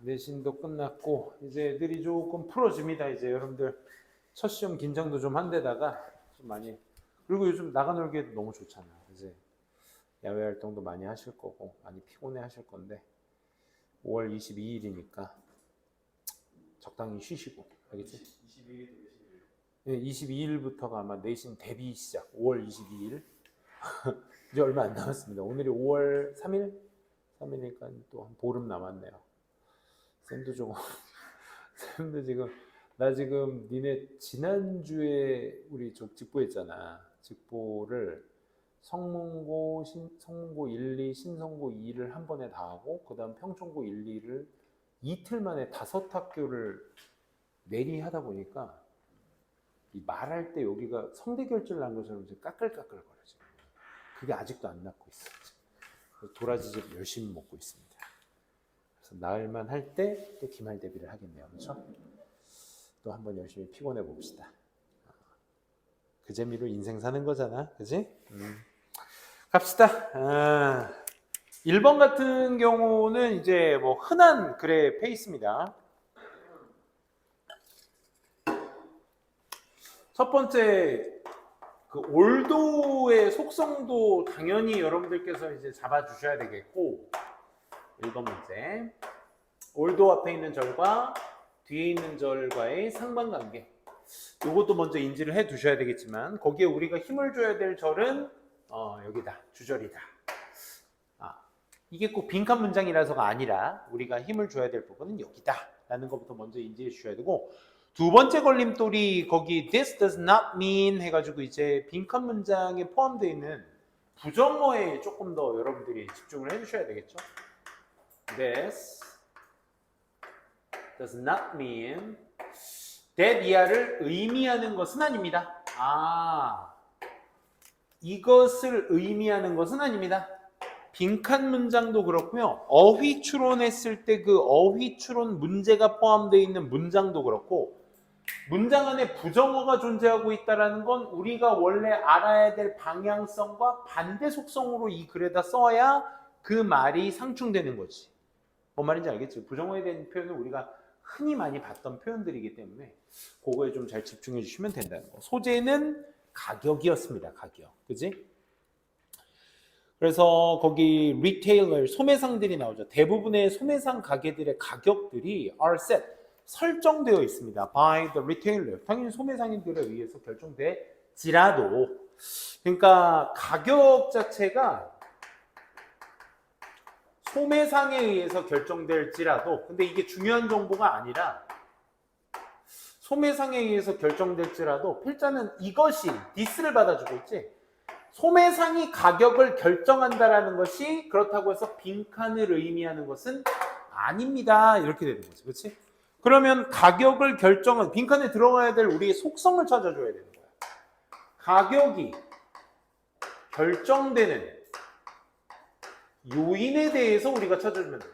내신도 끝났고 이제 애들이 조금 풀어집니다. 이제 여러분들 첫 시험 긴장도 좀 한 데다가 좀 많이, 그리고 요즘 나가 놀기에도 너무 좋잖아. 이제 야외 활동도 많이 하실 거고 많이 피곤해 하실 건데 5월 22일이니까 적당히 쉬시고, 알겠지? 22일도 몇시일요? 네, 22일부터가 아마 내신 데뷔 시작. 5월 22일. 이제 얼마 안 남았습니다. 오늘이 5월 3일? 3일이니까 또 한 보름 남았네요. 쌤도 조금 쌤도 지금, 나 지금 니네 지난주에 우리 직보했잖아. 직보를 성문고 1, 2, 신성고 2를 한 번에 다 하고 그 다음 평촌고 1, 2를 이틀 만에 5학교를 내리 하다 보니까 이 말할 때 여기가 성대결절 난 것처럼 이제 까끌까끌거려. 지금 그게 아직도 안 낫고 있어. 도라지즙 열심히 먹고 있습니다. 그래서 나을만 할 때 또 기말 대비를 하겠네요. 그렇죠? 또 한번 열심히 피곤해 봅시다. 그 재미로 인생 사는 거잖아. 그지? 갑시다. 1번 같은 경우는 이제 뭐 흔한 글의 페이스입니다. 첫 번째, 그 올도의 속성도 당연히 여러분들께서 이제 잡아주셔야 되겠고, 1번 문제. 올도 앞에 있는 절과 뒤에 있는 절과의 상관관계. 이것도 먼저 인지를 해 두셔야 되겠지만, 거기에 우리가 힘을 줘야 될 절은 여기다. 주절이다. 이게 꼭 빈칸 문장이라서가 아니라 우리가 힘을 줘야 될 부분은 여기다 라는 것부터 먼저 인지해 주셔야 되고, 두 번째 걸림돌이 거기 this does not mean 해가지고 이제 빈칸 문장에 포함되어 있는 부정어에 조금 더 여러분들이 집중을 해 주셔야 되겠죠. This does not mean that 이하를 의미하는 것은 아닙니다. 이것을 의미하는 것은 아닙니다. 빈칸 문장도 그렇고요. 어휘 추론했을 때 그 어휘 추론 문제가 포함되어 있는 문장도 그렇고, 문장 안에 부정어가 존재하고 있다는 건 우리가 원래 알아야 될 방향성과 반대 속성으로 이 글에다 써야 그 말이 상충되는 거지. 뭔 말인지 알겠지? 부정어에 대한 표현은 우리가 흔히 많이 봤던 표현들이기 때문에 그거에 좀 잘 집중해 주시면 된다는 거. 소재는 가격이었습니다. 가격. 그지? 그래서 거기 리테일러, 소매상들이 나오죠. 대부분의 소매상 가게들의 가격들이 are set, 설정되어 있습니다. by the retailer. 당연히 소매상인들에 의해서 결정되지라도, 그러니까 가격 자체가 소매상에 의해서 결정될지라도, 근데 이게 중요한 정보가 아니라 소매상에 의해서 결정될지라도 필자는 이것이 this를 받아주고 있지, 소매상이 가격을 결정한다라는 것이 그렇다고 해서 빈칸을 의미하는 것은 아닙니다. 이렇게 되는 거지. 그렇지? 그러면 가격을 결정한, 빈칸에 들어가야 될 우리의 속성을 찾아줘야 되는 거야. 가격이 결정되는 요인에 대해서 우리가 찾아주면 돼.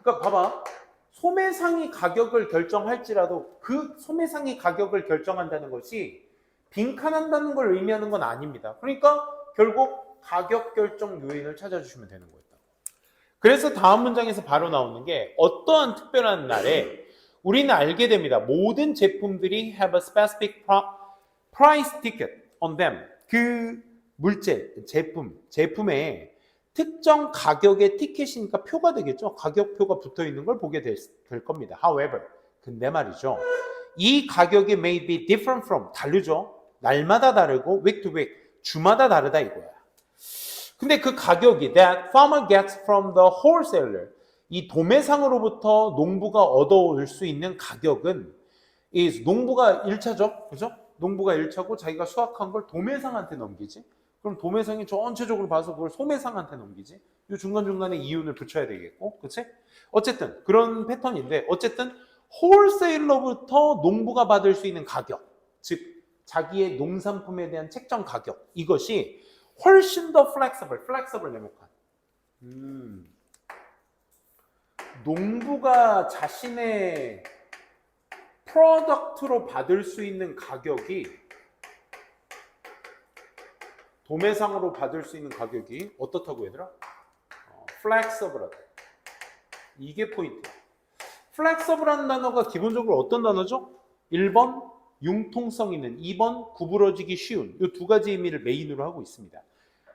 그러니까 봐봐. 소매상이 가격을 결정할지라도 그 소매상이 가격을 결정한다는 것이 빈칸한다는 걸 의미하는 건 아닙니다. 그러니까 결국 가격 결정 요인을 찾아주시면 되는 거예요. 그래서 다음 문장에서 바로 나오는 게, 어떠한 특별한 날에 우리는 알게 됩니다. 모든 제품들이 have a specific price ticket on them. 그 물질, 제품에 특정 가격의 티켓이니까 표가 되겠죠. 가격표가 붙어 있는 걸 보게 될 겁니다. However, 근데 말이죠. 이 가격이 may be different from, 다르죠. 날마다 다르고 week to week, 주마다 다르다 이거야. 근데 그 가격이 that farmer gets from the wholesaler, 이 도매상으로부터 농부가 얻어올 수 있는 가격은 is, 농부가 1차죠. 그죠? 농부가 1차고 자기가 수확한 걸 도매상한테 넘기지. 그럼 도매상이 전체적으로 봐서 그걸 소매상한테 넘기지. 이 중간중간에 이윤을 붙여야 되겠고. 그치? 어쨌든 그런 패턴인데, 어쨌든 홀세일러부터 농부가 받을 수 있는 가격, 즉 자기의 농산품에 대한 책정 가격, 이것이 훨씬 더 플렉서블 네모칸. 농부가 자신의 프로덕트로 받을 수 있는 가격이, 도매상으로 받을 수 있는 가격이 어떻다고 얘들아? 플렉서블하다. 이게 포인트야. flexible한 단어가 기본적으로 어떤 단어죠? 1번 융통성 있는, 2번 구부러지기 쉬운, 이 두 가지 의미를 메인으로 하고 있습니다.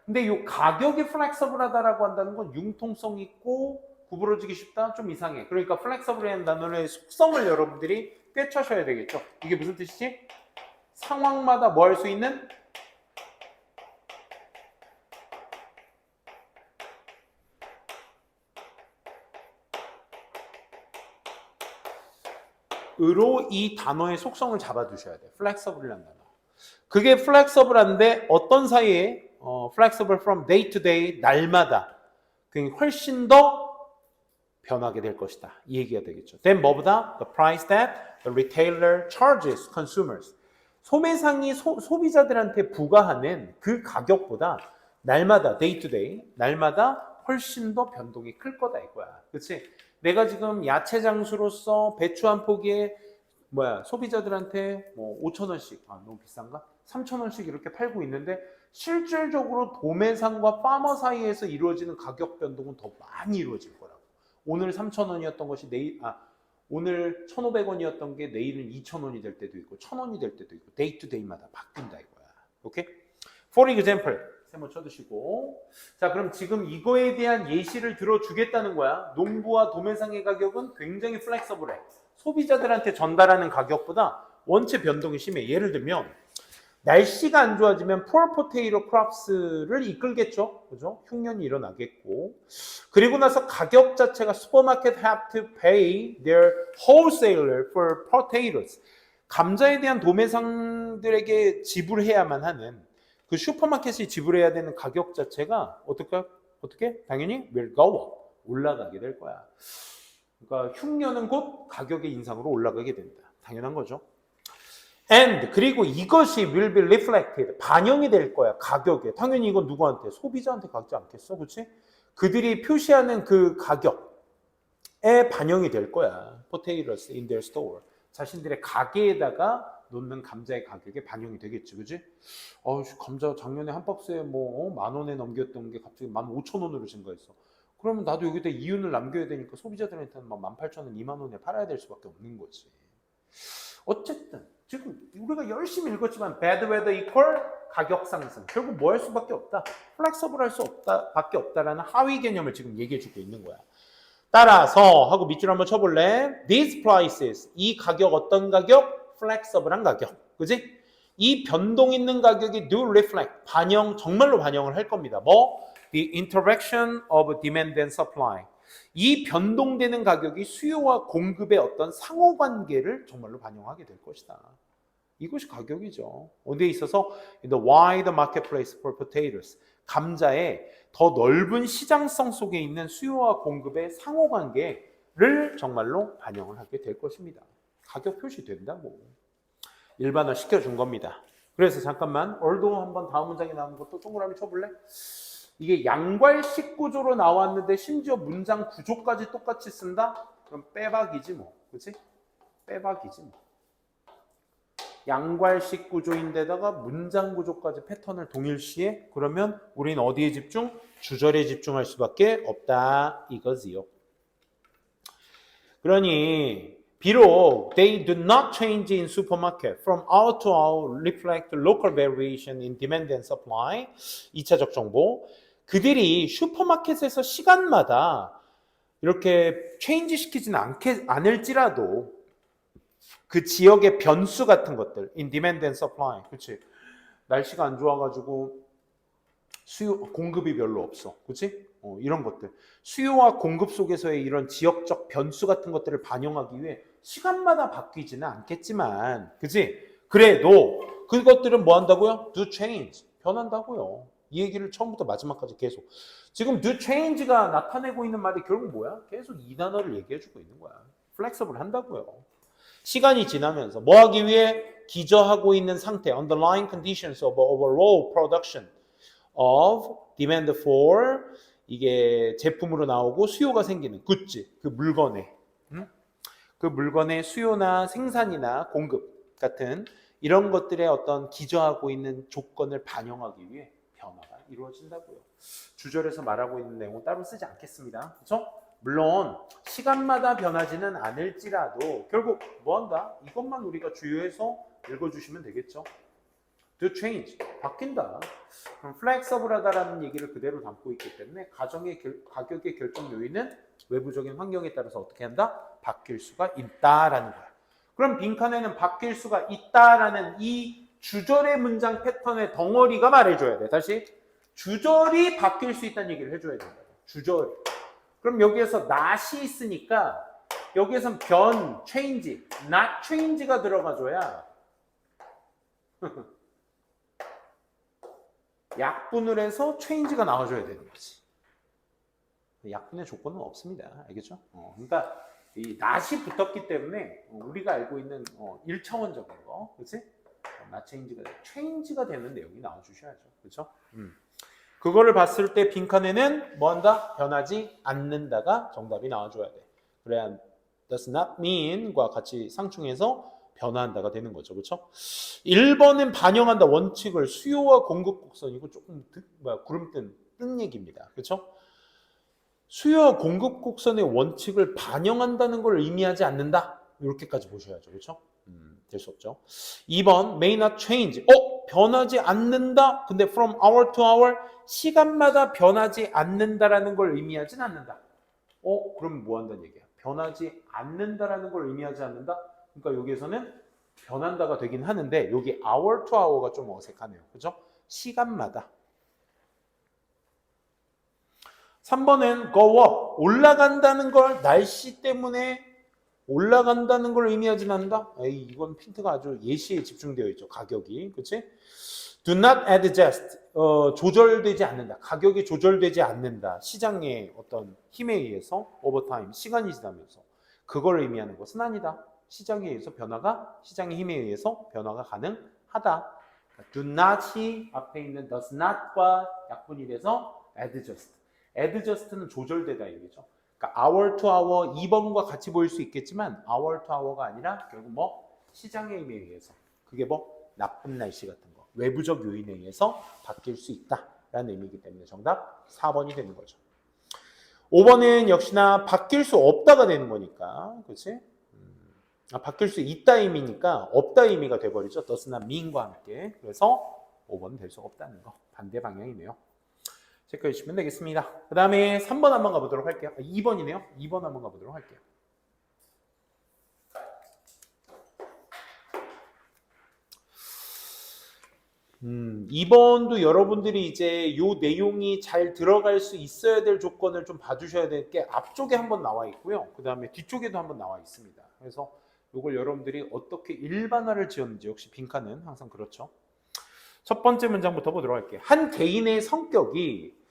근데 이 가격이 flexible하다라고 한다는 건 융통성 있고 구부러지기 쉽다? 좀 이상해. 그러니까 flexible한 단어의 속성을 여러분들이 꿰차셔야 되겠죠. 이게 무슨 뜻이지? 상황마다 뭐 할 수 있는? 으로 이 단어의 속성을 잡아두셔야 돼요. flexible한 단어. 그게 flexible한데 어떤 사이에 flexible from day to day, 날마다 그게 훨씬 더 변하게 될 것이다. 이 얘기가 되겠죠. then 뭐보다? the price that the retailer charges consumers. 소매상이 소비자들한테 부과하는 그 가격보다 날마다 day to day, 날마다 훨씬 더 변동이 클 거다 이거야. 그렇지? 내가 지금 야채 장수로서 배추 한 포기에 소비자들한테 뭐 5,000원씩, 너무 비싼가? 3,000원씩 이렇게 팔고 있는데 실질적으로 도매상과 파머 사이에서 이루어지는 가격 변동은 더 많이 이루어질 거라고. 오늘 3,000원이었던 것이 오늘 1,500원이었던 게 내일은 2,000원이 될 때도 있고 1,000원이 될 때도 있고 데이 투 데이마다 바뀐다 이거야. 오케이? For example, 세모 쳐두시고. 자, 그럼 지금 이거에 대한 예시를 들어주겠다는 거야. 농부와 도매상의 가격은 굉장히 플렉서블해. 소비자들한테 전달하는 가격보다 원체 변동이 심해. 예를 들면 날씨가 안 좋아지면 poor potato crops를 이끌겠죠. 그죠? 흉년이 일어나겠고. 그리고 나서 가격 자체가 supermarket have to pay their wholesaler for potatoes. 감자에 대한 도매상들에게 지불해야만 하는 그 슈퍼마켓이 지불해야 되는 가격 자체가 어떻게? 당연히 will go up. 올라가게 될 거야. 그러니까 흉년은 곧 가격의 인상으로 올라가게 된다. 당연한 거죠. And 그리고 이것이 will be reflected, 반영이 될 거야 가격에. 당연히 이건 누구한테? 소비자한테 가지 않겠어, 그렇지? 그들이 표시하는 그 가격에 반영이 될 거야. Potatoes in their store. 자신들의 가게에다가 놓는 감자의 가격에 반영이 되겠지, 그렇지? 감자 작년에 한 박스에 뭐 10,000원에 넘겼던 게 갑자기 15,000원으로 증가했어. 그러면 나도 여기다 이윤을 남겨야 되니까 소비자들한테는 막 18,000원, 20,000원에 팔아야 될 수밖에 없는 거지. 어쨌든 지금 우리가 열심히 읽었지만 bad weather equal 가격 상승. 결국 뭐 할 수밖에 없다. 플렉서블 할 수 없다 밖에 없다라는 하위 개념을 지금 얘기해 주고 있는 거야. 따라서 하고 밑줄 한번 쳐볼래? These prices, 이 가격 어떤 가격? 플렉서블한 가격. 그지? 이 변동 있는 가격이 do reflect, 정말로 반영을 할 겁니다. 뭐? The interaction of demand and supply. 이 변동되는 가격이 수요와 공급의 어떤 상호관계를 정말로 반영하게 될 것이다. 이것이 가격이죠. 어디에 있어서 in the wide marketplace for potatoes. 감자의 더 넓은 시장성 속에 있는 수요와 공급의 상호관계를 정말로 반영을 하게 될 것입니다. 가격 표시된다고. 일반화 시켜준 겁니다. 그래서 잠깐만 얼도 한번 다음 문장에 나오는 것도 동그라미 쳐볼래? 이게 양괄식 구조로 나왔는데 심지어 문장 구조까지 똑같이 쓴다? 그럼 빼박이지 뭐. 그치? 빼박이지 뭐. 양괄식 구조인데다가 문장 구조까지 패턴을 동일시해? 그러면 우린 어디에 집중? 주절에 집중할 수밖에 없다 이거지요. 그러니 비록 they do not change in supermarket from hour to hour reflect local variation in demand and supply. 2차적 정보. 그들이 슈퍼마켓에서 시간마다 이렇게 체인지 시키지는 않을지라도 그 지역의 변수 같은 것들, in demand and supply, 그렇지? 날씨가 안 좋아가지고 공급이 별로 없어, 그렇지? 이런 것들, 수요와 공급 속에서의 이런 지역적 변수 같은 것들을 반영하기 위해 시간마다 바뀌지는 않겠지만, 그렇지? 그래도 그것들은 뭐 한다고요? Do change, 변한다고요. 이 얘기를 처음부터 마지막까지 계속. 지금 do change가 나타내고 있는 말이 결국 뭐야? 계속 이 단어를 얘기해주고 있는 거야. flexible 한다고요. 시간이 지나면서 뭐 하기 위해 기저하고 있는 상태, underlying conditions of overall production of demand for 이게 제품으로 나오고 수요가 생기는 굿즈, 그 물건에 그 물건의 수요나 생산이나 공급 같은 이런 것들의 어떤 기저하고 있는 조건을 반영하기 위해 변화가 이루어진다고요. 주절에서 말하고 있는 내용은 따로 쓰지 않겠습니다. 그렇죠? 물론 시간마다 변하지는 않을지라도 결국 뭐한다? 이것만 우리가 주요해서 읽어주시면 되겠죠. To change, 바뀐다. 그럼 flexible하다라는 얘기를 그대로 담고 있기 때문에 가격의 결정 요인은 외부적인 환경에 따라서 어떻게 한다? 바뀔 수가 있다라는 거야. 그럼 빈칸에는 바뀔 수가 있다라는 이 주절의 문장 패턴의 덩어리가 말해줘야 돼. 다시 주절이 바뀔 수 있다는 얘기를 해줘야 된다. 주절이. 그럼 여기에서 not이 있으니까 여기에선 변, change, not change가 들어가줘야 약분을 해서 change가 나와줘야 되는 거지. 약분의 조건은 없습니다. 알겠죠? 그러니까 이 not이 붙었기 때문에 우리가 알고 있는 1차원적인 거, 그렇지? not change가 되는 내용이 나와주셔야죠. 그렇죠? 그거를 봤을 때 빈칸에는 뭐 한다? 변하지 않는다가 정답이 나와줘야 돼. 그래야 does not mean과 같이 상충해서 변화한다가 되는 거죠. 그렇죠? 1번은 반영한다 원칙을 수요와 공급 곡선이고 조금 구름 뜬 얘기입니다. 그렇죠? 수요와 공급 곡선의 원칙을 반영한다는 걸 의미하지 않는다. 이렇게까지 보셔야죠. 그렇죠? 될 수 없죠. 2번 may not change. 변하지 않는다. 근데 from hour to hour 시간마다 변하지 않는다라는 걸 의미하진 않는다. 그럼 뭐 한다는 얘기야? 변하지 않는다라는 걸 의미하지 않는다? 그러니까 여기에서는 변한다가 되긴 하는데 여기 hour to hour가 좀 어색하네요. 그죠? 시간마다. 3번은 go up. 올라간다는 걸 날씨 때문에 올라간다는 걸 의미하진 않는다? 이건 핀트가 아주 예시에 집중되어 있죠. 가격이. 그치? Do not adjust. 조절되지 않는다. 가격이 조절되지 않는다. 시장의 어떤 힘에 의해서 over time, 시간이 지나면서 그걸 의미하는 것은 아니다. 시장에 의해서 시장의 힘에 의해서 변화가 가능하다. Do not이 앞에 있는 does not과 약분이 돼서 adjust. adjust는 조절되다 얘기죠. 그러니까 hour to hour 2번과 같이 보일 수 있겠지만 hour to hour가 아니라 결국 시장의 힘에 의해서 그게 나쁜 날씨 같은 거 외부적 요인에 의해서 바뀔 수 있다라는 의미이기 때문에 정답 4번이 되는 거죠. 5번은 역시나 바뀔 수 없다가 되는 거니까 그렇지? 바뀔 수 있다 의미니까 없다 의미가 돼버리죠. does not mean과 함께. 그래서 5번은 될 수 없다는 거. 반대 방향이네요. 체크해 주시면 되겠습니다. 그 다음에 3번 한번 가보도록 할게요. 2번이네요. 2번 한번 가보도록 할게요. 음, 2번도 여러분들이 이제 요 내용이 잘 들어갈 수 있어야 될 조건을 좀 봐주셔야 될 게 앞쪽에 한번 나와 있고요. 그 다음에 뒤쪽에도 한번 나와 있습니다. 그래서 이걸 여러분들이 어떻게 일반화를 지었는지 역시 빈칸은 항상 그렇죠. 첫 번째 문장부터 보도록 할게요. 한 개인의 성격이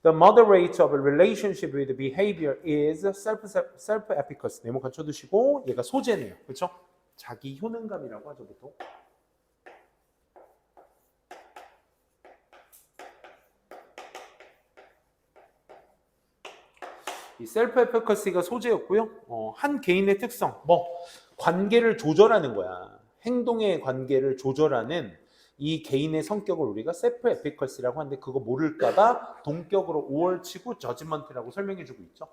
The moderate of a relationship with behavior is self-efficacy. 네모 갖춰두시고 얘가 소재네요. 그렇죠? 자기 효능감이라고 하죠 보통. 이 self-efficacy가 소재였고요. 한 개인의 특성, 관계를 조절하는 거야. 행동의 관계를 조절하는 이 개인의 성격을 우리가 self-efficacy라고 하는데 그거 모를까봐 동격으로 5월 치고 judgment라고 설명해주고 있죠.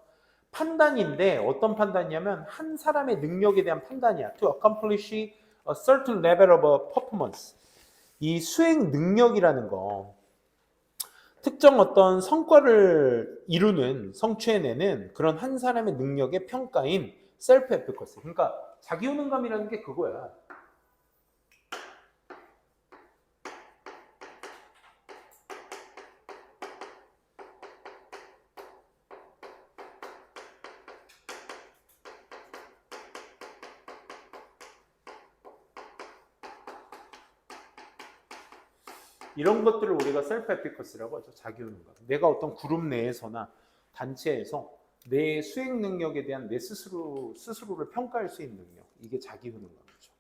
판단인데 어떤 판단이냐면 한 사람의 능력에 대한 판단이야. To accomplish a certain level of performance. 이 수행 능력이라는 거. 특정 어떤 성과를 이루는, 성취해내는 그런 한 사람의 능력의 평가인 self-efficacy. 그러니까 자기 효능감이라는 게 그거야. 이런 것들을 우리가 self-efficacy라고 하죠. 자기 효능감. 내가 어떤 그룹 내에서나 단체에서 내 수행 능력에 대한 내 스스로를 평가할 수 있는 능력. 이게 자기 효능감이죠.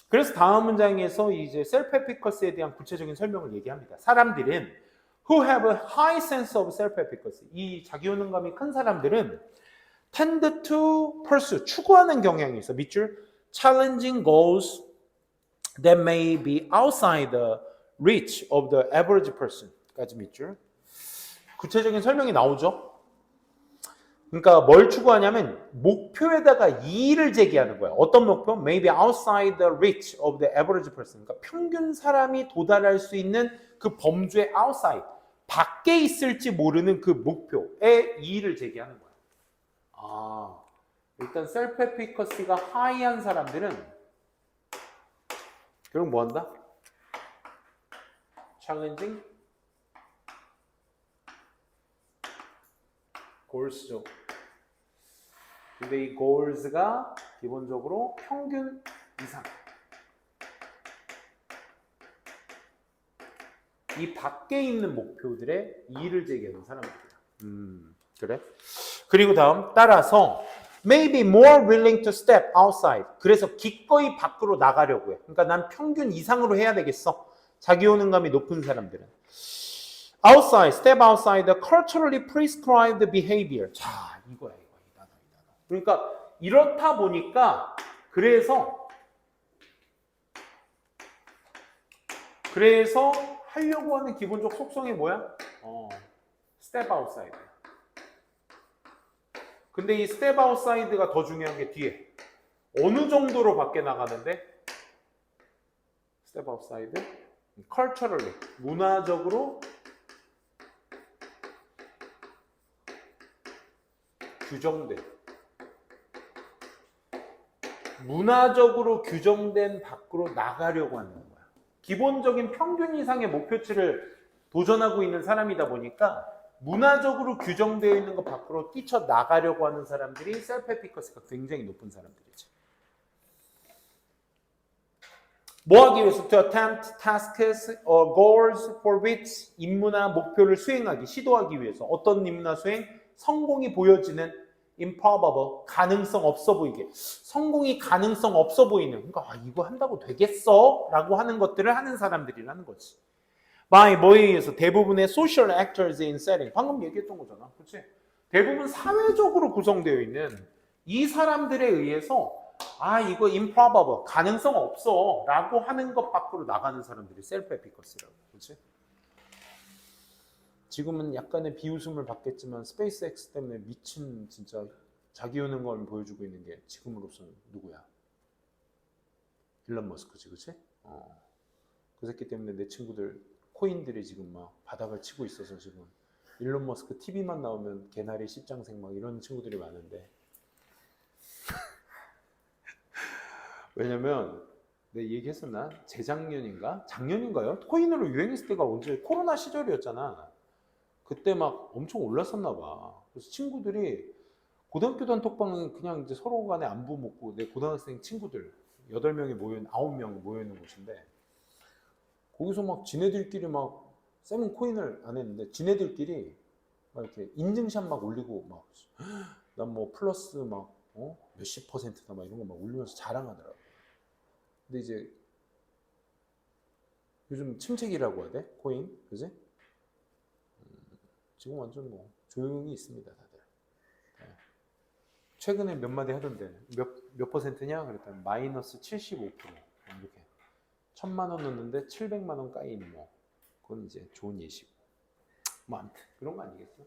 그래서 다음 문장에서 이제 self-efficacy에 대한 구체적인 설명을 얘기합니다. 사람들은 who have a high sense of self-efficacy. 이 자기 효능감이 큰 사람들은 tend to pursue. 추구하는 경향이 있어. 밑줄. challenging goals that may be outside the reach of the average person 까지 밑줄. 구체적인 설명이 나오죠. 그러니까 뭘 추구하냐면 목표에다가 이의를 제기하는 거야. 어떤 목표? Maybe outside the reach of the average person. 그러니까 평균 사람이 도달할 수 있는 그 범주의 outside, 밖에 있을지 모르는 그 목표에 이의를 제기하는 거야. 아, 일단 셀프 에피커시가 하이한 사람들은 결국 뭐 한다? challenging goals죠. 근데 이 goals가 기본적으로 평균 이상, 이 밖에 있는 목표들에 이의를 제기하는 사람들이야. 그래? 그리고 다음 따라서 maybe more willing to step outside. 그래서 기꺼이 밖으로 나가려고 해. 그러니까 난 평균 이상으로 해야 되겠어. 자기 효능감이 높은 사람들은. outside, step outside the culturally prescribed behavior. 자, 이거야, 이거. 이 단어. 그러니까 이렇다 보니까 그래서 하려고 하는 기본적 속성이 뭐야? step outside. 근데 이 step outside가 더 중요한 게 뒤에. 어느 정도로 밖에 나가는데? step outside, culturally, 문화적으로 규정된 밖으로 나가려고 하는 거야. 기본적인 평균 이상의 목표치를 도전하고 있는 사람이다 보니까 문화적으로 규정되어 있는 것 밖으로 뛰쳐나가려고 하는 사람들이 셀프 에피커시가 굉장히 높은 사람들이지. 뭐 하기 위해서? To attempt tasks or goals for which 임무나 목표를 수행하기, 시도하기 위해서. 어떤 임무나 수행? 성공이 보여지는 improbable, 가능성 없어 보이게. 성공이 가능성 없어 보이는, 그러니까 이거 한다고 되겠어? 라고 하는 것들을 하는 사람들이라는 거지. by 뭐에 의해서? 대부분의 social actors in setting. 방금 얘기했던 거잖아. 그렇지? 대부분 사회적으로 구성되어 있는 이 사람들에 의해서 이거 improbable, 가능성 없어 라고 하는 것 밖으로 나가는 사람들이 셀프 에피커시라고. 그렇지? 지금은 약간의 비웃음을 받겠지만 스페이스X 때문에 미친 진짜 자기 효능감을 보여주고 있는 게 지금으로서는 누구야? 일론 머스크지, 그치? 그 새끼 때문에 내 친구들 코인들이 지금 막 바닥을 치고 있어서 지금 일론 머스크 TV만 나오면 개나리 십장생 막 이런 친구들이 많은데 왜냐면 내가 얘기했었나? 재작년인가? 작년인가요? 코인으로 유행했을 때가 언제? 코로나 시절이었잖아. 그때 막 엄청 올랐었나 봐. 그래서 친구들이 고등학교 단톡방은 그냥 이제 서로 간에 안부 묻고 내 고등학생 친구들 8명이 모여 있는 곳인데 거기서 막 지네들끼리 막 쌤은 코인을 안 했는데 지네들끼리 막 이렇게 인증샷 막 올리고 막 난 뭐 플러스 막 몇십 %다 막 이런 거 막 올리면서 자랑하더라고. 근데 이제 요즘 침체기라고 해야 돼? 코인, 그지? 지금 완전 뭐 조용히 있습니다, 다들. 네. 최근에 몇 마디 하던데 몇 %냐? 그랬더니 마이너스 75%. 이렇게 1,000만 원 넣는데 700만 원 까인 뭐 그건 이제 좋은 예시고. 뭐 아무튼 그런 거 아니겠어?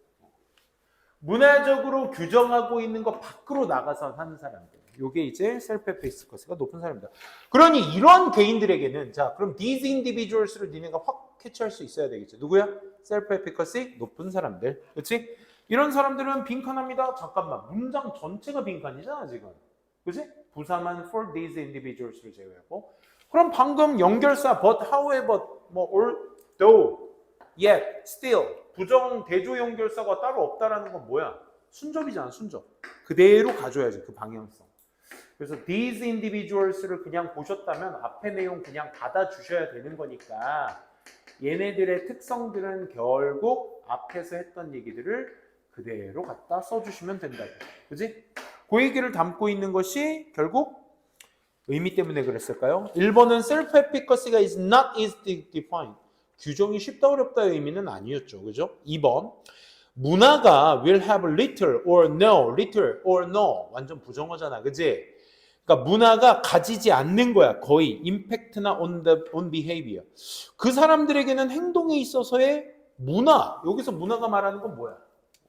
문화적으로 규정하고 있는 것 밖으로 나가서 하는 사람들. 요게 이제 셀프 에피커시가 높은 사람이다. 그러니 이런 개인들에게는 자, 그럼 these individuals를 니네가 확 캐치할 수 있어야 되겠죠. 누구야? 셀프 에피커시 높은 사람들. 그렇지? 이런 사람들은 빈칸합니다. 잠깐만. 문장 전체가 빈칸이잖아, 지금. 그렇지? 부사만 for these individuals를 제외하고. 그럼 방금 연결사 but, however, 뭐 although, yet, still 부정 대조 연결사가 따로 없다라는 건 뭐야? 순접이잖아, 순접. 그대로 가져야지, 그 방향성. 그래서 these individuals를 그냥 보셨다면 앞에 내용 그냥 받아주셔야 되는 거니까 얘네들의 특성들은 결국 앞에서 했던 얘기들을 그대로 갖다 써주시면 된다고. 그지? 그 얘기를 담고 있는 것이 결국 의미 때문에 그랬을까요? 1번은 self-efficacy가 is not easy to define. 규정이 쉽다 어렵다의 의미는 아니었죠. 그죠? 2번 문화가 will have little or no. 완전 부정어잖아. 그지? 그러니까 문화가 가지지 않는 거야. 거의 임팩트나 on behavior. 그 사람들에게는 행동에 있어서의 문화. 여기서 문화가 말하는 건 뭐야?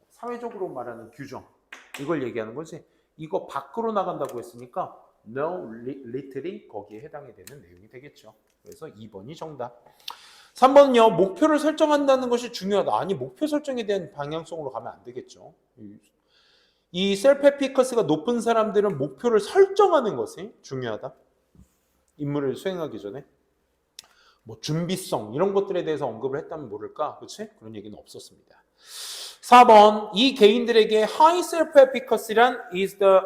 사회적으로 말하는 규정. 이걸 얘기하는 거지. 이거 밖으로 나간다고 했으니까 no little이 거기에 해당이 되는 내용이 되겠죠. 그래서 2번이 정답. 3번은요. 목표를 설정한다는 것이 중요하다. 아니 목표 설정에 대한 방향성으로 가면 안 되겠죠. 이 셀프 에피커스가 높은 사람들은 목표를 설정하는 것이 중요하다. 임무를 수행하기 전에. 뭐 준비성 이런 것들에 대해서 언급을 했다면 모를까? 그렇지? 그런 얘기는 없었습니다. 4번 이 개인들에게 high self-efficacy란 is the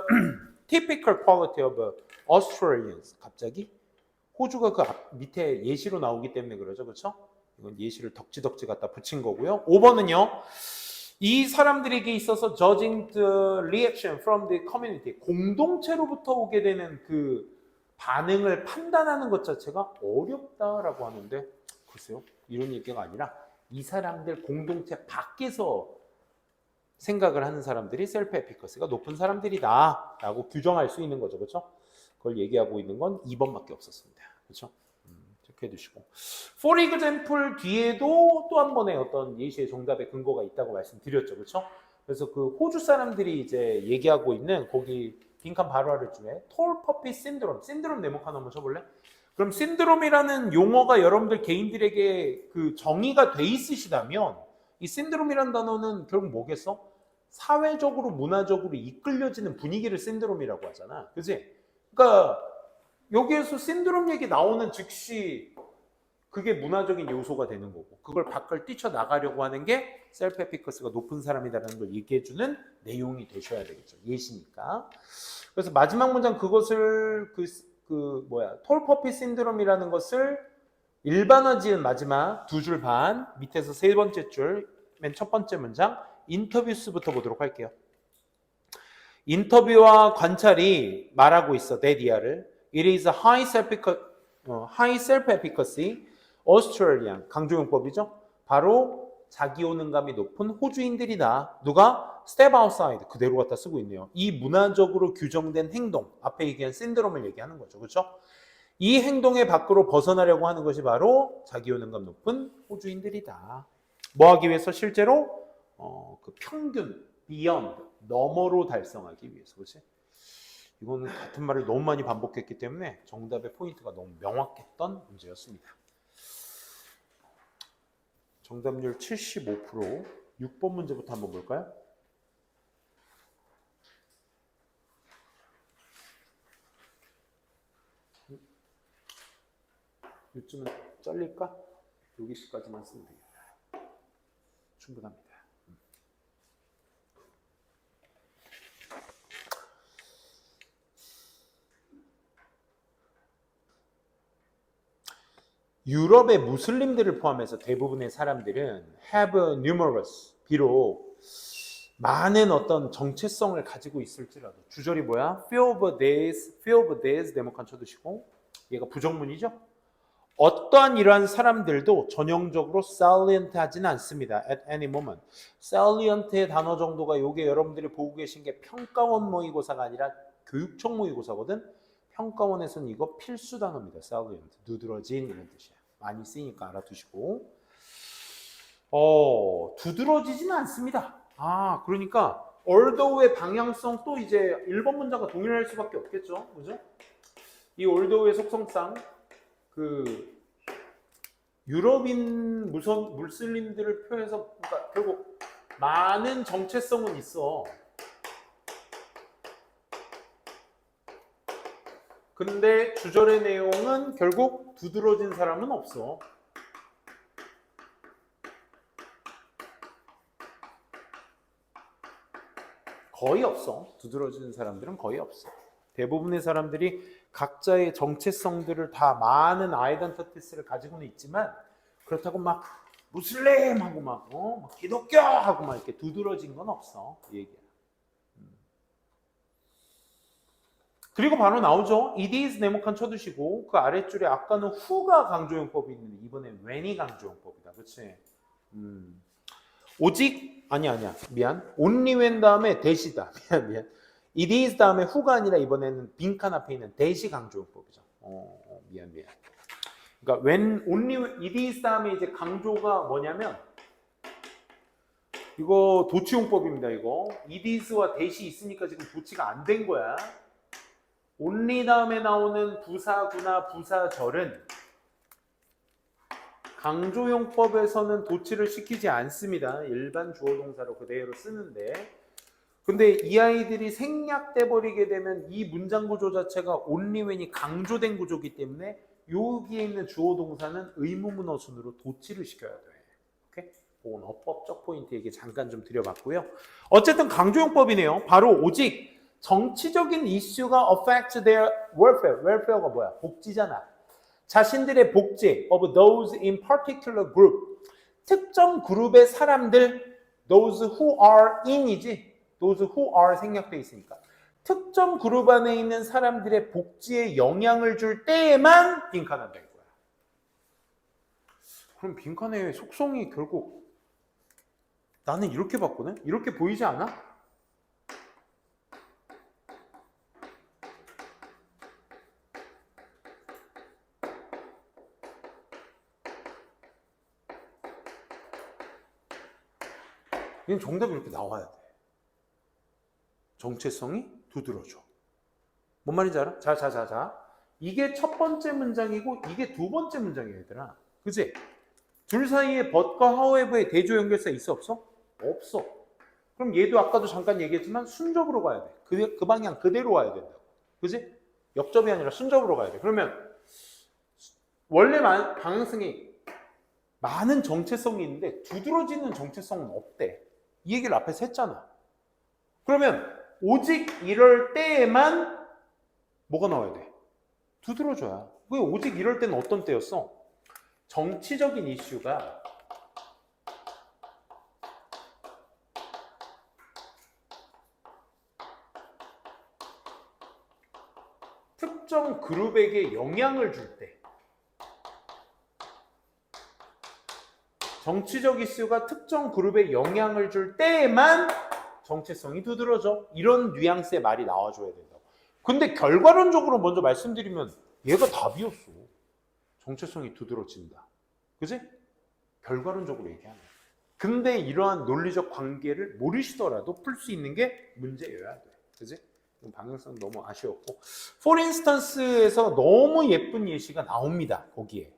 typical quality of Australians. 갑자기 호주가 그 밑에 예시로 나오기 때문에 그러죠. 그렇죠? 이건 예시를 덕지덕지 갖다 붙인 거고요. 5번은요. 이 사람들에게 있어서 judging the reaction from the community. 공동체로부터 오게 되는 그 반응을 판단하는 것 자체가 어렵다라고 하는데 글쎄요. 이런 얘기가 아니라 이 사람들 공동체 밖에서 생각을 하는 사람들이 셀프 에피커스가 높은 사람들이다 라고 규정할 수 있는 거죠. 그렇죠? 그걸 얘기하고 있는 건 2번밖에 없었습니다. 그렇죠? 체크해 두시고. For example 뒤에도 또 한 번의 어떤 예시의 정답의 근거가 있다고 말씀드렸죠. 그렇죠? 그래서 그 호주 사람들이 이제 얘기하고 있는 거기 빈칸 바로 아래쪽에 톨 퍼피 신드롬. 신드롬 네모칸 한번 쳐볼래? 그럼 신드롬이라는 용어가 여러분들 개인들에게 그 정의가 돼 있으시다면 이 신드롬이라는 단어는 결국 뭐겠어? 사회적으로 문화적으로 이끌려지는 분위기를 신드롬이라고 하잖아. 그지? 그러니까 여기에서 신드롬 얘기 나오는 즉시 그게 문화적인 요소가 되는 거고 그걸 밖을 뛰쳐나가려고 하는 게 셀프 에피커스가 높은 사람이다라는 걸 얘기해주는 내용이 되셔야 되겠죠. 예시니까. 그래서 마지막 문장 그것을 톨 퍼피 신드롬이라는 것을 일반화 지은 마지막 두 줄 반 밑에서 세 번째 줄 맨 첫 번째 문장 인터뷰스부터 보도록 할게요. 인터뷰와 관찰이 말하고 있어. 데디아를 It is a high self-efficacy Australian 강조용법이죠. 바로 자기 효능감이 높은 호주인들이다. 누가? Step outside 그대로 갖다 쓰고 있네요. 이 문화적으로 규정된 행동 앞에 얘기한 신드롬을 얘기하는 거죠. 그렇죠? 이 행동의 밖으로 벗어나려고 하는 것이 바로 자기 효능감 높은 호주인들이다. 뭐 하기 위해서? 실제로 그 평균, beyond, 너머로 달성하기 위해서. 그렇지? 이거는 같은 말을 너무 많이 반복했기 때문에 정답의 포인트가 너무 명확했던 문제였습니다. 정답률 75%, 6번 문제부터 한번 볼까요? 요즘은 잘릴까? 여기까지만 쓰면 되겠다. 충분합니다. 유럽의 무슬림들을 포함해서 대부분의 사람들은 have numerous, 비록 많은 어떤 정체성을 가지고 있을지라도 주절이 뭐야? few of these 네모칸 쳐두시고 얘가 부정문이죠? 어떠한 이러한 사람들도 전형적으로 salient 하지는 않습니다. at any moment. salient의 단어 정도가 요게 여러분들이 보고 계신 게 평가원 모의고사가 아니라 교육청 모의고사거든. 평가원에서는 이거 필수 단어입니다. salient. 두드러진 이런 뜻이야. 많이 쓰이니까 알아두시고. 두드러지지는 않습니다. 그러니까 although의 방향성 또 이제 1번 문장과 동일할 수밖에 없겠죠. 그죠? 이 although의 속성상 그 유럽인 무슬림들을 표해서 그러니까 결국 많은 정체성은 있어. 근데 주절의 내용은 결국 두드러진 사람은 없어. 거의 없어. 두드러지는 사람들은 거의 없어. 대부분의 사람들이 각자의 정체성들을 다 많은 아이덴티티스를 가지고는 있지만 그렇다고 막 무슬림하고 막 기독교하고 막 이렇게 두드러진 건 없어. 이 얘기야. 그리고 바로 나오죠. It is 네모칸 쳐두시고 그 아랫줄에 아까는 who가 강조용법이 있는데 이번엔 when이 강조용법이다. 그렇지? 오직 아니야 미안. only when 다음에 대시다. 미안. It is 다음에 who가 아니라 이번에는 빈칸 앞에 있는 대시 강조용법이죠. 미안. 그러니까 when only it is 다음에 이제 강조가 뭐냐면 이거 도치용법입니다. 이거 이디스와 대시 있으니까 지금 도치가 안 된 거야. only 다음에 나오는 부사구나 부사절은 강조용법에서는 도치를 시키지 않습니다. 일반 주어동사로 그대로 쓰는데, 근데 이 아이들이 생략돼 버리게 되면 이 문장 구조 자체가 only when이 강조된 구조이기 때문에 여기에 있는 주어동사는 의무문어순으로 도치를 시켜야 돼. 오케이? 그건 어법적 포인트 얘기 잠깐 좀 드려봤고요. 어쨌든 강조용법이네요. 바로 오직 정치적인 이슈가 affect their welfare. welfare가 뭐야? 복지잖아. 자신들의 복지 of those in particular group. 특정 그룹의 사람들, those who are in이지. those who are 생략돼 있으니까. 특정 그룹 안에 있는 사람들의 복지에 영향을 줄 때에만 빈칸한다 이거야. 그럼 빈칸의 속성이 결국 나는 이렇게 봤거든? 이렇게 보이지 않아? 이건 정답이 이렇게 나와야 돼. 정체성이 두드러져. 뭔 말인지 알아? 자. 이게 첫 번째 문장이고 이게 두 번째 문장이야, 얘들아. 그치? 둘 사이에 but과 however의 대조 연결사 있어 없어? 없어. 그럼 얘도 아까도 잠깐 얘기했지만 순접으로 가야 돼. 그 방향 그대로 와야 된다고. 그치? 역접이 아니라 순접으로 가야 돼. 그러면 원래 방향성이 많은 정체성이 있는데 두드러지는 정체성은 없대. 이 얘기를 앞에서 했잖아. 그러면 오직 이럴 때에만 뭐가 나와야 돼? 두드러져야. 그게 오직 이럴 때는 어떤 때였어? 정치적인 이슈가 특정 그룹에게 영향을 줄 때, 정치적 이슈가 특정 그룹에 영향을 줄 때에만 정체성이 두드러져. 이런 뉘앙스의 말이 나와줘야 된다고. 근데 결과론적으로 먼저 말씀드리면 얘가 답이었어. 정체성이 두드러진다. 그지? 결과론적으로 얘기하네. 근데 이러한 논리적 관계를 모르시더라도 풀 수 있는 게 문제여야 돼. 그지? 방향성 너무 아쉬웠고. For instance에서 너무 예쁜 예시가 나옵니다. 거기에.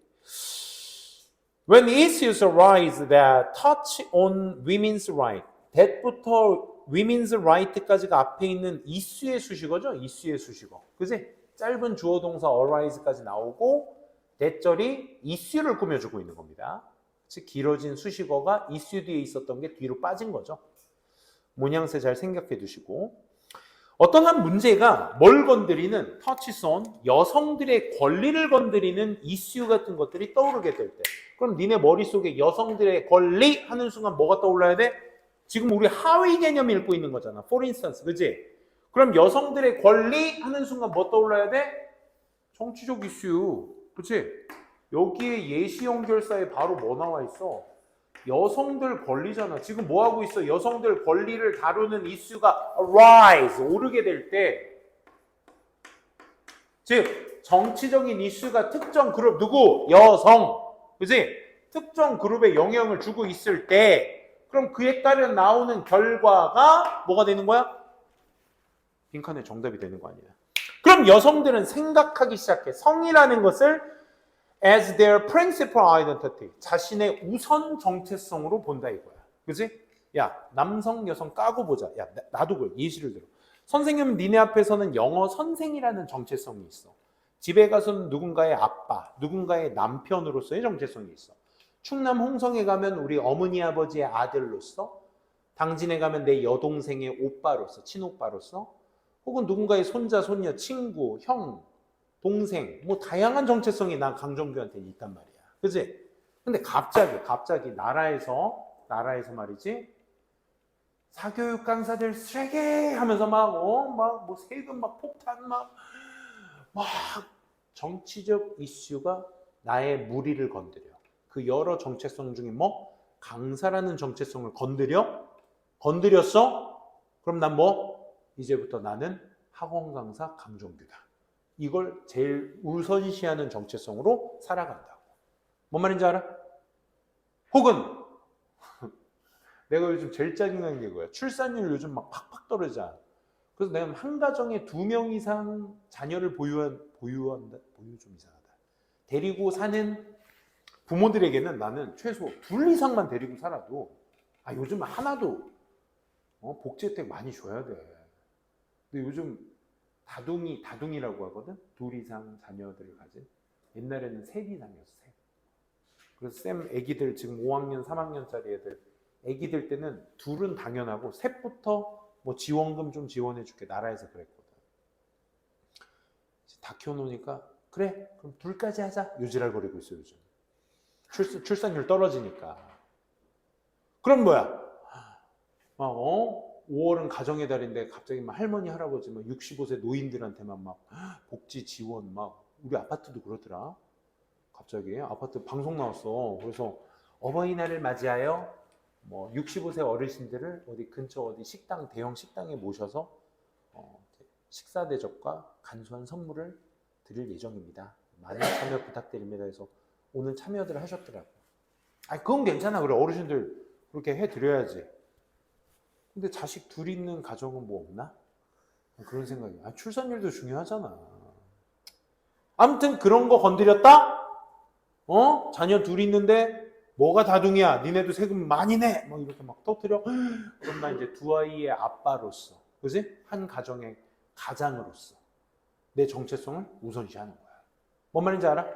When issues arise that touch on women's right. that부터 women's right까지가 앞에 있는 이슈의 수식어죠. 이슈의 수식어. 그지? 짧은 주어 동사 arise까지 나오고 that절이 이슈를 꾸며주고 있는 겁니다. 즉 길어진 수식어가 이슈 뒤에 있었던 게 뒤로 빠진 거죠. 모양새 잘 생각해 두시고, 어떤 한 문제가 뭘 건드리는 touch on 여성들의 권리를 건드리는 이슈 같은 것들이 떠오르게 될 때, 그럼 니네 머릿속에 여성들의 권리 하는 순간 뭐가 떠올라야 돼? 지금 우리 하위 개념 읽고 있는 거잖아. For instance, 그지? 그럼 여성들의 권리 하는 순간 뭐 떠올라야 돼? 정치적 이슈, 그치? 여기에 예시 연결사에 바로 뭐 나와 있어? 여성들 권리잖아. 지금 뭐 하고 있어? 여성들 권리를 다루는 이슈가 arise, 오르게 될 때, 즉 정치적인 이슈가 특정 그룹, 누구? 여성, 그치? 특정 그룹에 영향을 주고 있을 때, 그럼 그에 따라 나오는 결과가 뭐가 되는 거야? 빈칸의 정답이 되는 거 아니야. 그럼 여성들은 생각하기 시작해. 성이라는 것을 as their principal identity, 자신의 우선 정체성으로 본다 이거야. 그치? 야, 남성, 여성 까고 보자. 야, 나도 그래. 예시를 들어. 선생님, 니네 앞에서는 영어 선생이라는 정체성이 있어. 집에 가서는 누군가의 아빠, 누군가의 남편으로서의 정체성이 있어. 충남 홍성에 가면 우리 어머니 아버지의 아들로서, 당진에 가면 내 여동생의 오빠로서, 친오빠로서, 혹은 누군가의 손자, 손녀, 친구, 형, 동생, 뭐 다양한 정체성이 난 강정규한테 있단 말이야. 그치? 근데 갑자기 나라에서 말이지, 사교육 강사들 쓰레기 하면서 막 뭐 세금 막 폭탄 막 정치적 이슈가 나의 무리를 건드려. 그 여러 정체성 중에 뭐 강사라는 정체성을 건드렸어? 그럼 난 뭐? 이제부터 나는 학원 강사 강정규다. 이걸 제일 우선시하는 정체성으로 살아간다고. 뭔 말인지 알아? 혹은 내가 요즘 제일 짜증나는 게 뭐야? 출산율 요즘 막 팍팍 떨어져. 그래서 내가 한 가정에 2명 이상 자녀를 보유 좀 이상하다. 데리고 사는 부모들에게는 나는 최소 2 이상만 데리고 살아도 요즘 하나도 복지 혜택 많이 줘야 돼. 근데 요즘 다둥이라고 하거든? 2 이상 자녀들을 가진. 옛날에는 3 이상이었어. 그래서 쌤 애기들 지금 5학년, 3학년짜리 애들 애기들 때는 2은 당연하고 셋부터 뭐 지원금 좀 지원해줄게 나라에서 그랬거든. 다 키워놓으니까 그래 그럼 2까지 하자 요지랄거리고 있어 요즘. 출산율 떨어지니까. 그럼 뭐야? 5월은 가정의 달인데 갑자기 막 할머니 할아버지 막 65세 노인들한테만 막 복지 지원 막 우리 아파트도 그러더라. 갑자기 아파트 방송 나왔어. 그래서 어버이날을 맞이하여 뭐 65세 어르신들을 어디 근처 어디 식당 대형 식당에 모셔서 식사 대접과 간소한 선물을 드릴 예정입니다. 많은 참여 부탁드립니다. 해서 오늘 참여들 하셨더라고. 그건 괜찮아. 그래 어르신들 그렇게 해드려야지. 근데 자식 2 있는 가정은 뭐 없나? 그런 생각이. 출산율도 중요하잖아. 아무튼 그런 거 건드렸다? 자녀 2 있는데 뭐가 다둥이야? 니네도 세금 많이 내! 막 이렇게 막 터뜨려. 그럼 나 이제 2 아이의 아빠로서, 그지? 한 가정의 가장으로서 내 정체성을 우선시하는 거야. 뭔 말인지 알아?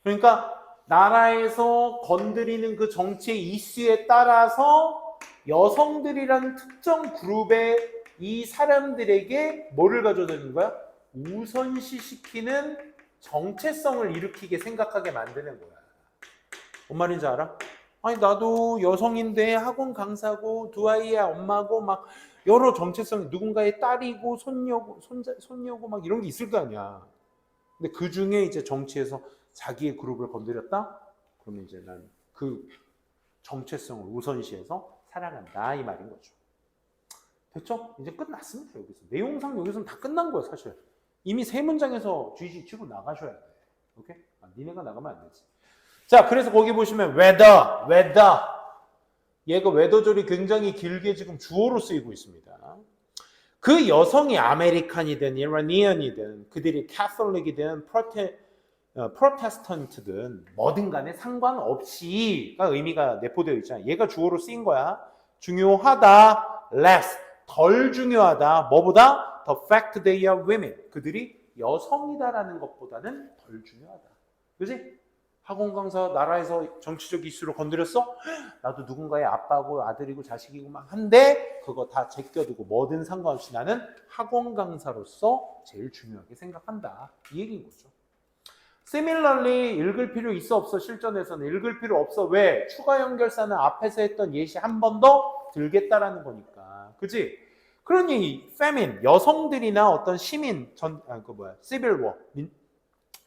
그러니까 나라에서 건드리는 그 정치 이슈에 따라서 여성들이라는 특정 그룹의 이 사람들에게 뭐를 가져다 주는 거야? 우선시시키는 정체성을 일으키게 생각하게 만드는 거야. 뭔 말인지 알아? 나도 여성인데 학원 강사고 2 아이의 엄마고 막 여러 정체성, 누군가의 딸이고 손녀고 막 이런 게 있을 거 아니야. 근데 그 중에 이제 정치에서 자기의 그룹을 건드렸다? 그러면 이제 난 그 정체성을 우선시해서 살아간다 이 말인 거죠. 됐죠? 이제 끝났습니다. 여기서 내용상 여기서는 다 끝난 거야 사실. 이미 3문장에서 GG 치고 나가셔야 돼. 오케이? 니네가 나가면 안 되지. 자, 그래서 거기 보시면 weather. 얘가 웨더절이 굉장히 길게 지금 주어로 쓰이고 있습니다. 그 여성이 아메리칸이든 이라니언이든 그들이 캐톨릭이든 프로테스턴트든 뭐든 간에 상관없이가 의미가 내포되어 있잖아. 얘가 주어로 쓰인 거야. 중요하다, less, 덜 중요하다. 뭐보다? The fact they are women. 그들이 여성이다라는 것보다는 덜 중요하다. 그지? 학원 강사 나라에서 정치적 이슈로 건드렸어? 나도 누군가의 아빠고 아들이고 자식이고 막 한데 그거 다 제껴두고 뭐든 상관없이 나는 학원 강사로서 제일 중요하게 생각한다. 이 얘기인 거죠. Similarly 읽을 필요 있어 없어? 실전에서는 읽을 필요 없어. 왜? 추가 연결사는 앞에서 했던 예시 한 번 더 들겠다라는 거니까. 그지? 그러니 famine, 여성들이나 어떤 시민, civil war,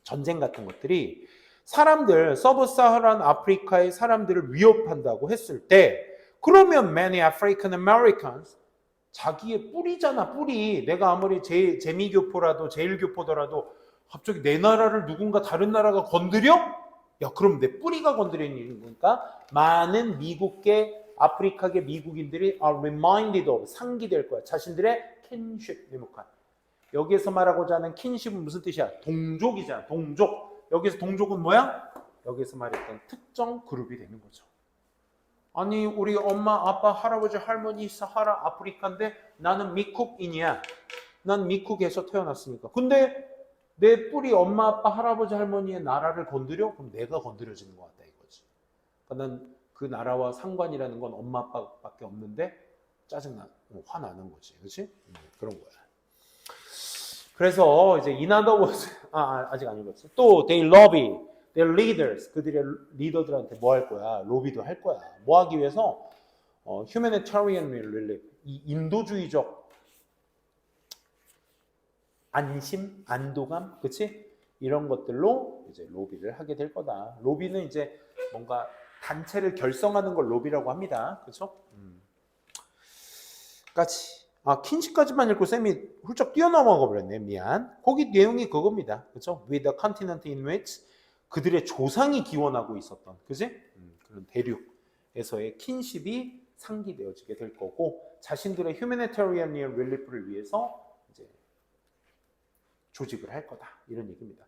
전쟁 같은 것들이 사람들, 서브사하란 아프리카의 사람들을 위협한다고 했을 때 그러면 many African Americans 자기의 뿌리잖아, 뿌리. 내가 아무리 재미교포라도 제일교포더라도 갑자기 내 나라를 누군가 다른 나라가 건드려? 야, 그럼 내 뿌리가 건드리는 거니까 많은 미국계, 아프리카계 미국인들이 are reminded of, 상기될 거야. 자신들의 kinship, 여기에서 말하고자 하는 kinship은 무슨 뜻이야? 동족이잖아, 동족. 여기서 동족은 뭐야? 여기서 말했던 특정 그룹이 되는 거죠. 아니 우리 엄마, 아빠, 할아버지, 할머니 사하라 아프리카인데 나는 미국인이야. 난 미국에서 태어났으니까. 근데 내 뿌리 엄마, 아빠, 할아버지, 할머니의 나라를 건드려? 그럼 내가 건드려지는 것 같다 이거지. 그러니까 난 그 나라와 상관이라는 건 엄마, 아빠밖에 없는데 짜증나, 화나는 거지. 그렇지? 그런 거야. 그래서 이제 in other words, 아직 안 읽었어. 또 they lobby, their leaders, 그들의 리더들한테 뭐 할 거야? 로비도 할 거야. 뭐 하기 위해서? humanitarian relief, 이 인도주의적 안심, 안도감, 그치? 이런 것들로 이제 로비를 하게 될 거다. 로비는 이제 뭔가 단체를 결성하는 걸 로비라고 합니다. 그렇죠? 까지. 킨시까지만 읽고 쌤이 훌쩍 뛰어넘어가 버렸네. 미안. 거기 내용이 그겁니다. 그렇죠? With the continent in which 그들의 조상이 기원하고 있었던, 그지? 그런 대륙에서의 킨십이 상기되어지게 될 거고 자신들의 humanitarian relief를 위해서 이제 조직을 할 거다 이런 얘기입니다.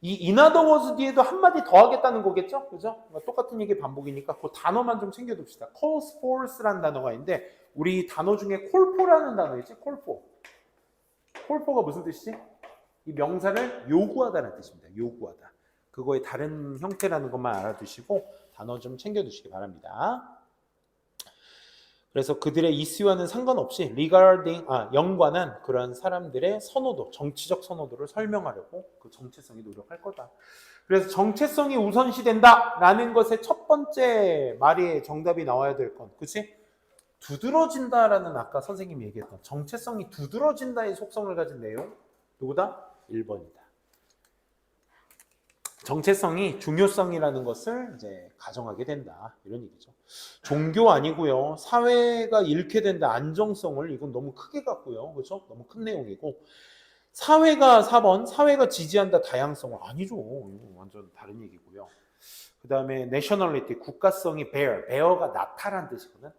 이 in other words 뒤에도 한마디 더 하겠다는 거겠죠? 그죠? 똑같은 얘기 반복이니까 그 단어만 좀 챙겨둡시다. calls for라는 단어가 있는데 우리 단어 중에 callfor라는 단어 있지? callfor가 무슨 뜻이지? 이 명사를 요구하다는 뜻입니다. 요구하다. 그거의 다른 형태라는 것만 알아두시고 단어 좀 챙겨두시기 바랍니다. 그래서 그들의 이슈와는 상관없이 regarding, 연관한 그런 사람들의 선호도, 정치적 선호도를 설명하려고 그 정체성이 노력할 거다. 그래서 정체성이 우선시된다라는 것의 첫 번째 말이 정답이 나와야 될 건, 그치? 두드러진다라는 아까 선생님이 얘기했던 정체성이 두드러진다의 속성을 가진 내용, 누구다? 1번이다. 정체성이 중요성이라는 것을 이제 가정하게 된다. 이런 얘기죠. 종교 아니고요. 사회가 잃게 된다. 안정성을 이건 너무 크게 갖고요. 그렇죠? 너무 큰 내용이고 사회가 4번 사회가 지지한다. 다양성을 아니죠. 이거 완전 다른 얘기고요. 그 다음에 nationality 국가성이 bear가 나타란 뜻이거든.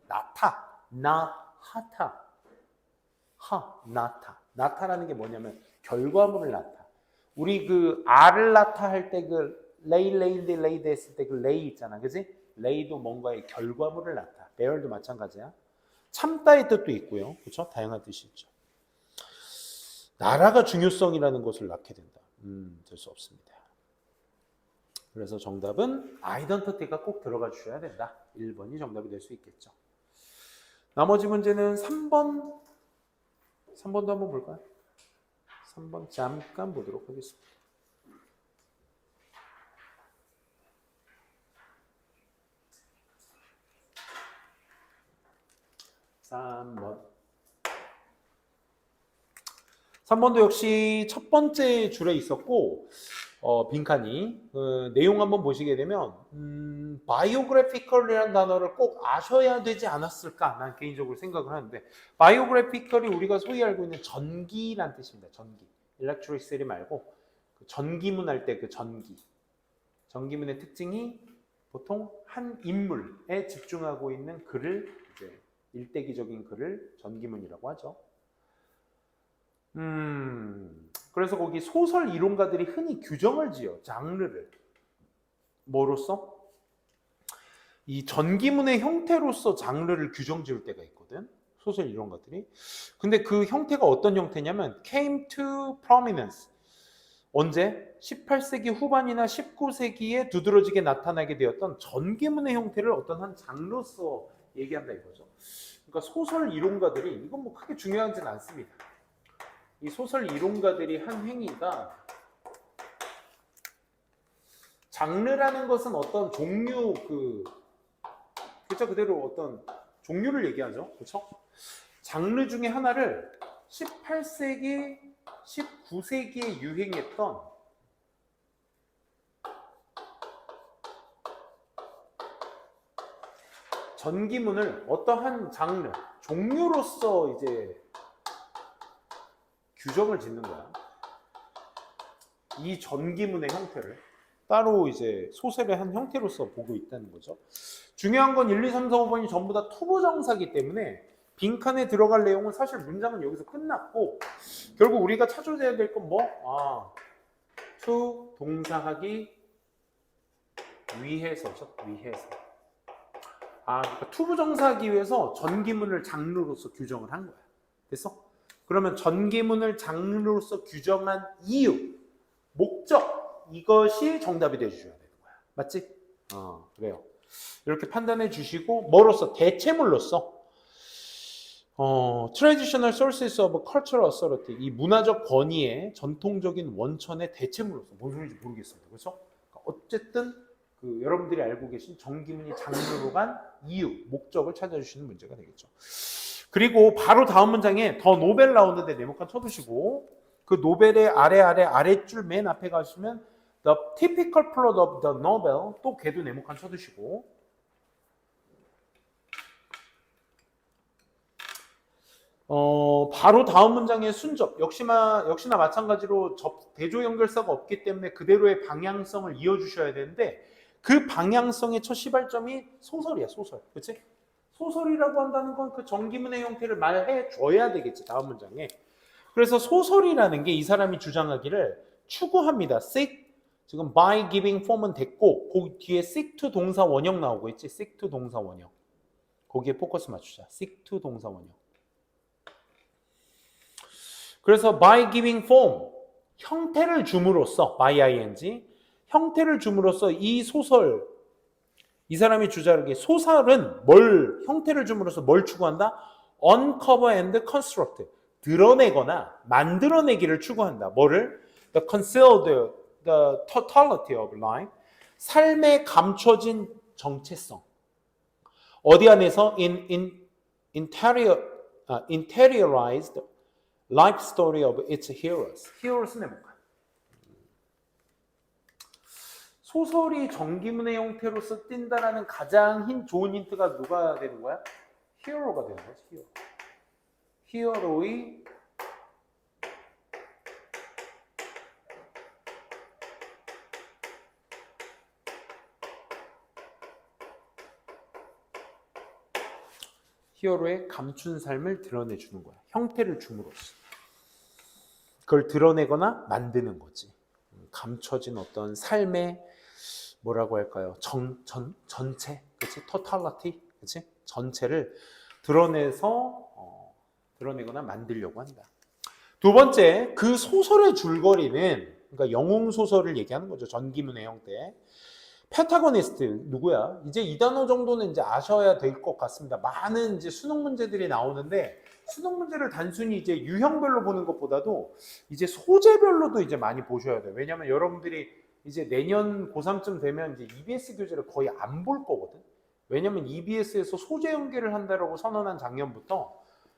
나타라는 게 뭐냐면 결과물을 나타. 우리 그 R을 나타 할 때 그 레이드 했을 때 그 레이 있잖아. 그지? 레이도 뭔가의 결과물을 나타. bear도 마찬가지야. 참다의 뜻도 있고요. 그렇죠? 다양한 뜻이 있죠. 나라가 중요성이라는 것을 낳게 된다. 될 수 없습니다. 그래서 정답은 아이덴티티가 꼭 들어가 주셔야 된다. 1번이 정답이 될 수 있겠죠. 나머지 문제는 3번도 한번 볼까요? 3번 잠깐 보도록 하겠습니다. 3번도 역시 첫 번째 줄에 있었고 빈칸이 내용 한번 보시게 되면 biographical이라는 단어를 꼭 아셔야 되지 않았을까 난 개인적으로 생각을 하는데 biographical이 우리가 소위 알고 있는 전기란 뜻입니다. 전기, electricity 말고 그 전기문 할 때 그 전기문의 특징이 보통 한 인물에 집중하고 있는 글을 이제 일대기적인 글을 전기문이라고 하죠. 그래서 거기 소설 이론가들이 흔히 규정을 지어 장르를 뭐로써? 이 전기문의 형태로서 장르를 규정 지을 때가 있거든. 소설 이론가들이. 근데 그 형태가 어떤 형태냐면 came to prominence. 언제? 18세기 후반이나 19세기에 두드러지게 나타나게 되었던 전기문의 형태를 어떤 한 장르로서 얘기한다 이거죠. 그러니까 소설 이론가들이 이건 뭐 크게 중요하지는 않습니다. 이 소설 이론가들이 한 행위가 장르라는 것은 어떤 종류 그쵸 그대로 어떤 종류를 얘기하죠. 그쵸? 장르 중에 하나를 18세기, 19세기에 유행했던 전기문을 어떠한 장르, 종류로서 이제 규정을 짓는 거야. 이 전기문의 형태를 따로 이제 소설의 한 형태로서 보고 있다는 거죠. 중요한 건 1, 2, 3, 4, 5번이 전부 다 투부정사기 때문에 빈칸에 들어갈 내용은 사실 문장은 여기서 끝났고 결국 우리가 찾아야 될 건 뭐? 투 동사하기 위해서죠. 위해서. 그러니까 투부정사하기 위해서 전기문을 장르로서 규정을 한 거야. 됐어? 그러면 전기문을 장르로서 규정한 이유, 목적 이것이 정답이 되어주셔야 되는 거야. 맞지? 그래요. 이렇게 판단해 주시고 뭐로서? 대체물로서 traditional sources of cultural authority 이 문화적 권위의 전통적인 원천의 대체물로서 뭔 소리인지 모르겠습니다. 그렇죠? 그러니까 어쨌든 여러분들이 알고 계신 전기문이 장르로 간 이유, 목적을 찾아주시는 문제가 되겠죠. 그리고 바로 다음 문장에 더 노벨 나오는데 네모칸 쳐두시고 그 노벨의 아래줄 맨 앞에 가시면 the typical plot of the novel 또 걔도 네모칸 쳐두시고 바로 다음 문장의 순접 역시나 마찬가지로 대조 연결사가 없기 때문에 그대로의 방향성을 이어주셔야 되는데 그 방향성의 첫 시발점이 소설이야. 소설. 그치? 소설이라고 한다는 건 그 정기문의 형태를 말해 줘야 되겠지, 다음 문장에. 그래서 소설이라는 게 이 사람이 주장하기를 추구합니다. seek, 지금 by giving form은 됐고 그 뒤에 seek to 동사 원형 나오고 있지. seek to 동사 원형. 거기에 포커스 맞추자. seek to 동사 원형. 그래서 by giving form, 형태를 줌으로써, by ing, 형태를 줌으로써 이 소설, 이 사람이 주장하기에 소설은 뭘, 형태를 줌으로써 뭘 추구한다? uncover and construct, 드러내거나 만들어내기를 추구한다. 뭐를? The concealed, the totality of life, 삶에 감춰진 정체성. 어디 안에서? interiorized life story of its heroes. heroes는 뭔가? 소설이 정기문의 형태로서 띈다라는 가장 좋은 힌트가 누가 되는 거야? 히어로가 되는 거지. 히어로. 히어로의 히어로의 감춘 삶을 드러내주는 거야. 형태를 줌으로써. 그걸 드러내거나 만드는 거지. 감춰진 어떤 삶의 뭐라고 할까요? 전체, 그렇지? totality, 그렇지? 전체를 드러내거나 만들려고 한다. 두 번째, 그 소설의 줄거리는, 그러니까 영웅 소설을 얘기하는 거죠. 전기문의 형태. 페타고니스트 누구야? 이제 이 단어 정도는 이제 아셔야 될 것 같습니다. 많은 이제 수능 문제들이 나오는데 수능 문제를 단순히 이제 유형별로 보는 것보다도 이제 소재별로도 이제 많이 보셔야 돼요. 왜냐하면 여러분들이 이제 내년 고3쯤 되면 이제 EBS 교재를 거의 안 볼 거거든. 왜냐하면 EBS에서 소재 연계를 한다라고 선언한 작년부터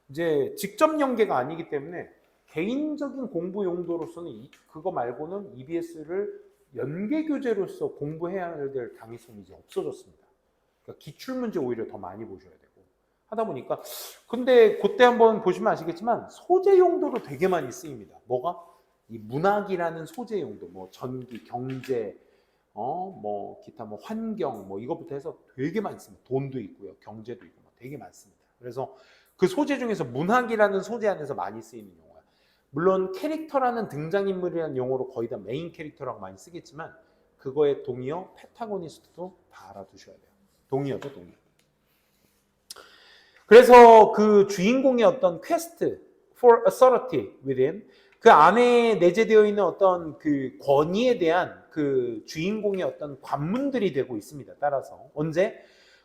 이제 직접 연계가 아니기 때문에 개인적인 공부 용도로서는 그거 말고는 EBS를 연계 교재로서 공부해야 될 당위성이 이제 없어졌습니다. 그러니까 기출문제 오히려 더 많이 보셔야 되고 하다 보니까, 근데 그때 한번 보시면 아시겠지만 소재 용도로 되게 많이 쓰입니다. 뭐가? 이 문학이라는 소재 용도, 뭐 전기, 경제, 뭐 기타 뭐 환경, 뭐 이것부터 해서 되게 많습니다. 돈도 있고요, 경제도 있고 되게 많습니다. 그래서 그 소재 중에서 문학이라는 소재 안에서 많이 쓰이는 용어야. 물론 캐릭터라는 등장인물이라는 용어로 거의 다 메인 캐릭터라고 많이 쓰겠지만 그거의 동의어 페타고니스트도 다 알아두셔야 돼요. 동의어죠, 동의어. 그래서 그 주인공의 어떤 퀘스트 for authority within, 그 안에 내재되어 있는 어떤 그 권위에 대한 그 주인공의 어떤 관문들이 되고 있습니다. 따라서 언제?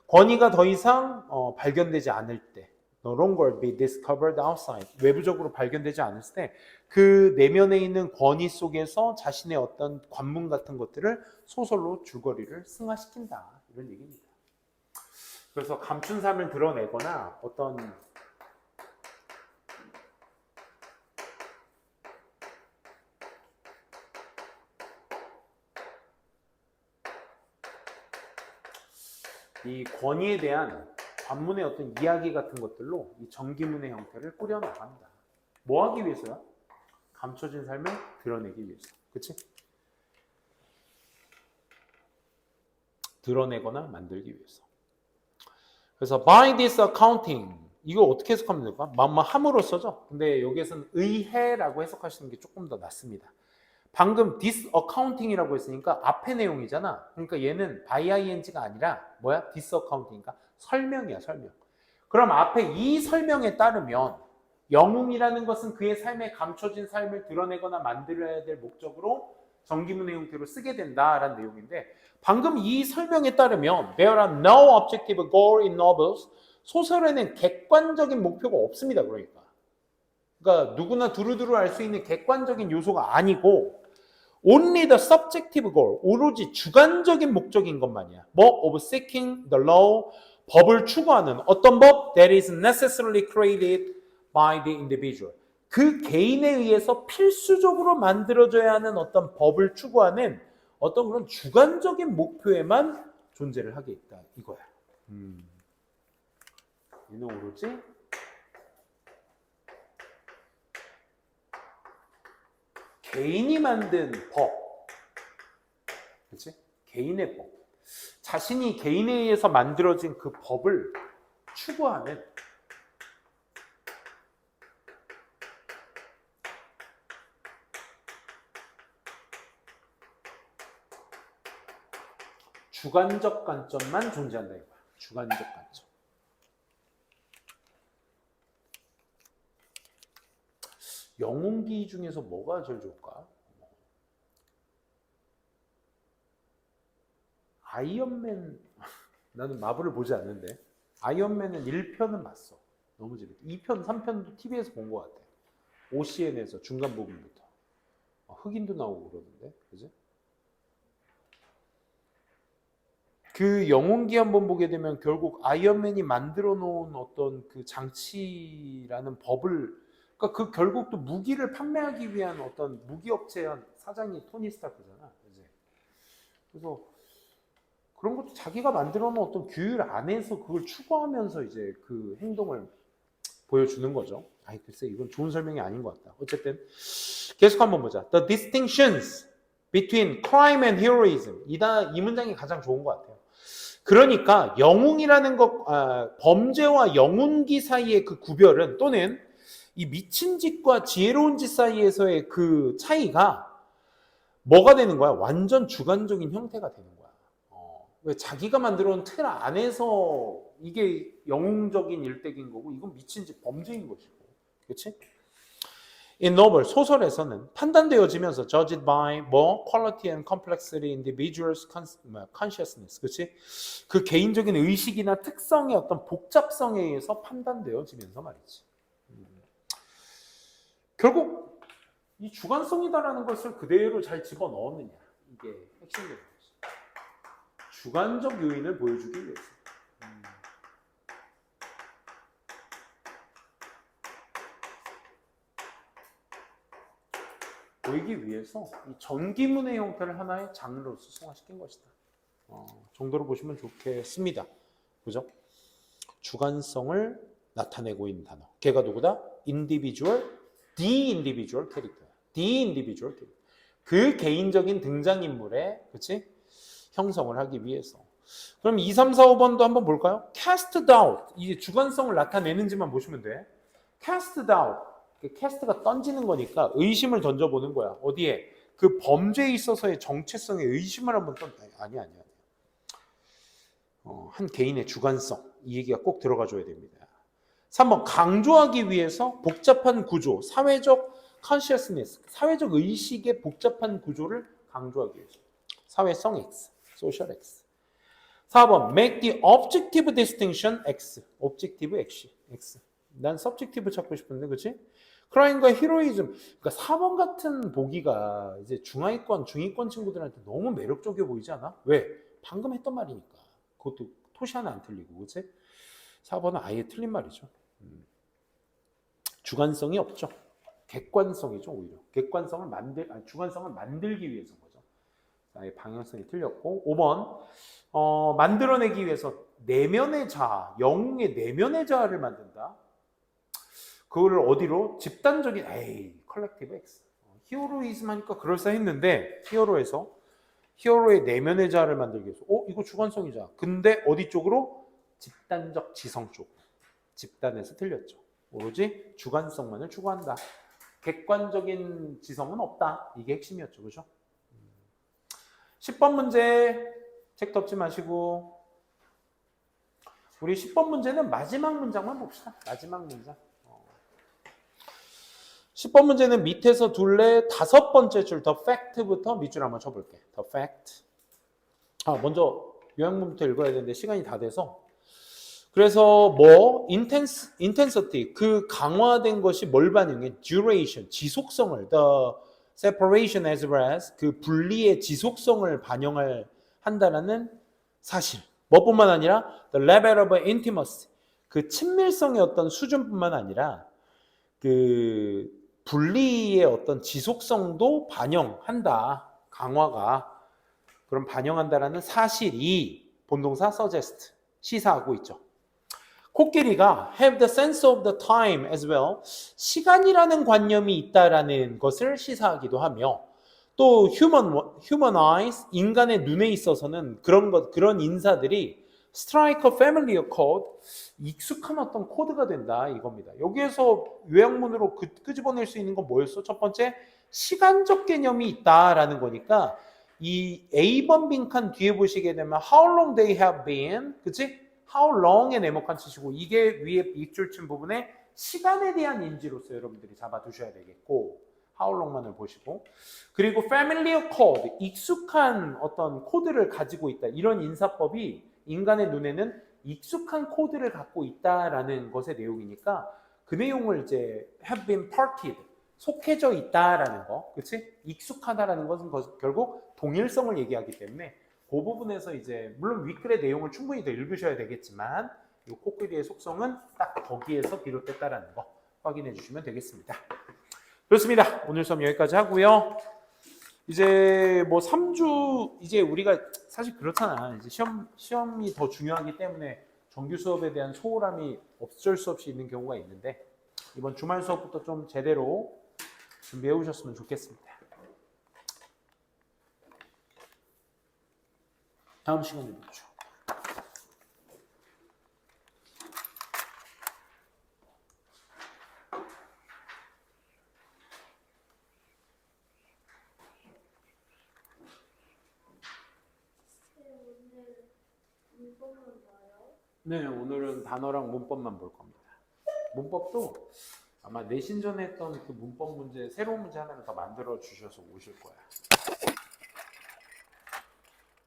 권위가 더 이상 발견되지 않을 때, no longer be discovered outside, 외부적으로 발견되지 않았을 때 그 내면에 있는 권위 속에서 자신의 어떤 관문 같은 것들을 소설로 줄거리를 승화시킨다, 이런 얘기입니다. 그래서 감춘 삶을 드러내거나 어떤 이 권위에 대한 관문의 어떤 이야기 같은 것들로 이 전기문의 형태를 꾸려나간다. 뭐 하기 위해서야? 감춰진 삶을 드러내기 위해서. 그치? 드러내거나 만들기 위해서. 그래서 by this accounting, 이거 어떻게 해석하면 될까? 함으로써죠. 근데 여기에서는 의해라고 해석하시는 게 조금 더 낫습니다. 방금 this accounting이라고 했으니까 앞의 내용이잖아. 그러니까 얘는 by ing가 아니라 뭐야? this accounting이니까 설명이야, 설명. 그럼 앞에 이 설명에 따르면 영웅이라는 것은 그의 삶에 감춰진 삶을 드러내거나 만들어야 될 목적으로 전기문의 형태로 쓰게 된다라는 내용인데, 방금 이 설명에 따르면 there are no objective goal in novels, 소설에는 객관적인 목표가 없습니다. 그러니까 누구나 두루두루 알 수 있는 객관적인 요소가 아니고 only the subjective goal, 오로지 주관적인 목적인 것만이야. 뭐? of seeking the law, 법을 추구하는 어떤 법? that is necessarily created by the individual, 그 개인에 의해서 필수적으로 만들어져야 하는 어떤 법을 추구하는 어떤 그런 주관적인 목표에만 존재를 하게 있다, 이거야. 얘는 오로지 개인이 만든 법, 그렇지? 개인의 법, 자신이 개인에 의해서 만들어진 그 법을 추구하는 주관적 관점만 존재한다 이거야. 주관적 관점. 영웅기 중에서 뭐가 제일 좋을까? 아이언맨, 나는 마블을 보지 않는데 아이언맨은 1편은 봤어. 너무 재밌다. 2편, 3편도 TV에서 본 것 같아. OCN에서 중간 부분부터. 흑인도 나오고 그러던데, 그지? 그 영웅기 한번 보게 되면 결국 아이언맨이 만들어 놓은 어떤 그 장치라는 법을, 그러니까 그 결국 또 무기를 판매하기 위한 어떤 무기업체 사장이 토니 스타크잖아, 그지? 그래서 그런 것도 자기가 만들어 놓은 어떤 규율 안에서 그걸 추구하면서 이제 그 행동을 보여주는 거죠. 아이 글쎄 이건 좋은 설명이 아닌 것 같다. 어쨌든 계속 한번 보자. The distinctions between crime and heroism. 이 문장이 가장 좋은 것 같아요. 그러니까 영웅이라는 것, 범죄와 영웅기 사이의 그 구별은, 또는 이 미친 짓과 지혜로운 짓 사이에서의 그 차이가 뭐가 되는 거야? 완전 주관적인 형태가 되는 거야. 왜 자기가 만들어 놓은 틀 안에서 이게 영웅적인 일대기인 거고 이건 미친 짓 범죄인 것이고, 그렇지? In novel, 소설에서는 판단되어지면서 judged by more quality and complexity individuals consciousness, 그렇지? 그 개인적인 의식이나 특성의 어떤 복잡성에 의해서 판단되어지면서 말이지. 결국 이 주관성이다라는 것을 그대로 잘 집어넣었느냐, 이게 핵심인 거지. 주관적 요인을 보여주기 위해서. 보이기 위해서 이 전기문의 형태를 하나의 장르로서 승화시킨 것이다. 정도로 보시면 좋겠습니다. 그죠? 주관성을 나타내고 있는 단어. 걔가 누구다? individual, the individual character. the individual character. 그 개인적인 등장인물의, 그치? 형성을 하기 위해서. 그럼 2, 3, 4, 5번도 한번 볼까요? cast doubt. 이게 주관성을 나타내는지만 보시면 돼. cast doubt. 캐스트가 던지는 거니까 의심을 던져보는 거야. 어디에? 그 범죄에 있어서의 정체성에 의심을 한번 아니야. 한 개인의 주관성, 이 얘기가 꼭 들어가 줘야 됩니다. 3번, 강조하기 위해서 복잡한 구조, 사회적 consciousness, 사회적 의식의 복잡한 구조를 강조하기 위해서. 사회성 X, social X. 4번, make the objective distinction X, objective X. 난 subjective 찾고 싶은데, 그치? 크라임과 히로이즘. 그러니까 4번 같은 보기가 이제 중하위권, 중위권 친구들한테 너무 매력적이어 보이지 않아? 왜? 방금 했던 말이니까. 그것도 토시 하나 안 틀리고, 그치? 4번은 아예 틀린 말이죠. 주관성이 없죠. 객관성이죠, 오히려. 주관성을 만들기 위해서인 거죠. 아예 방향성이 틀렸고. 5번, 만들어내기 위해서 내면의 자아, 영웅의 내면의 자아를 만든다. 그거를 어디로? 집단적인, 컬렉티브 X. 히어로이즘 하니까 그럴싸했는데, 히어로의 내면의 자아를 만들기 위해서, 이거 주관성이잖아. 근데 어디 쪽으로? 집단적 지성 쪽. 집단에서 틀렸죠. 오로지 주관성만을 추구한다. 객관적인 지성은 없다. 이게 핵심이었죠. 그죠? 10번 문제, 책 덮지 마시고, 우리 10번 문제는 마지막 문장만 봅시다. 마지막 문장. 10번 문제는 밑에서 둘레 5번째 줄 the fact부터 밑줄 한번 쳐볼게. the fact. 먼저 요약문부터 읽어야 되는데 시간이 다 돼서. 그래서 intensity, 그 강화된 것이 뭘 반영해? duration, 지속성을, the separation as well as 그 분리의 지속성을 반영을 한다는 사실. 뭐뿐만 아니라 the level of intimacy, 그 친밀성의 어떤 수준뿐만 아니라 그 분리의 어떤 지속성도 반영한다. 강화가. 그럼 반영한다라는 사실이 본동사 suggest, 시사하고 있죠. 코끼리가 have the sense of the time as well, 시간이라는 관념이 있다라는 것을 시사하기도 하며, 또 human eyes, 인간의 눈에 있어서는 그런 인사들이 strike a familiar code, 익숙한 어떤 코드가 된다 이겁니다. 여기에서 요약문으로 끄집어낼 수 있는 건 뭐였어? 첫 번째, 시간적 개념이 있다라는 거니까 이 A번 빈칸 뒤에 보시게 되면 how long they have been, 그치? how long에 네모칸 치시고 이게 위에 밑줄 친 부분에 시간에 대한 인지로서 여러분들이 잡아두셔야 되겠고 how long만을 보시고 그리고 familiar code, 익숙한 어떤 코드를 가지고 있다. 이런 인사법이 인간의 눈에는 익숙한 코드를 갖고 있다라는 것의 내용이니까 그 내용을 이제 have been parted, 속해져 있다라는 거, 그치? 익숙하다라는 것은 결국 동일성을 얘기하기 때문에 그 부분에서 이제 물론 윗글의 내용을 충분히 더 읽으셔야 되겠지만 이 코끼리의 속성은 딱 거기에서 비롯됐다라는 거 확인해 주시면 되겠습니다. 그렇습니다. 오늘 수업 여기까지 하고요. 이제 뭐 3주 이제 우리가 사실 그렇잖아. 이제 시험이 더 중요하기 때문에 정규 수업에 대한 소홀함이 어쩔 수 없이 있는 경우가 있는데 이번 주말 수업부터 좀 제대로 준비해 오셨으면 좋겠습니다. 다음 시간에 보죠. 네, 오늘은 단어랑 문법만 볼 겁니다. 문법도 아마 내신 전에 했던 그 문법 문제, 새로운 문제 하나를 더 만들어 주셔서 오실 거야.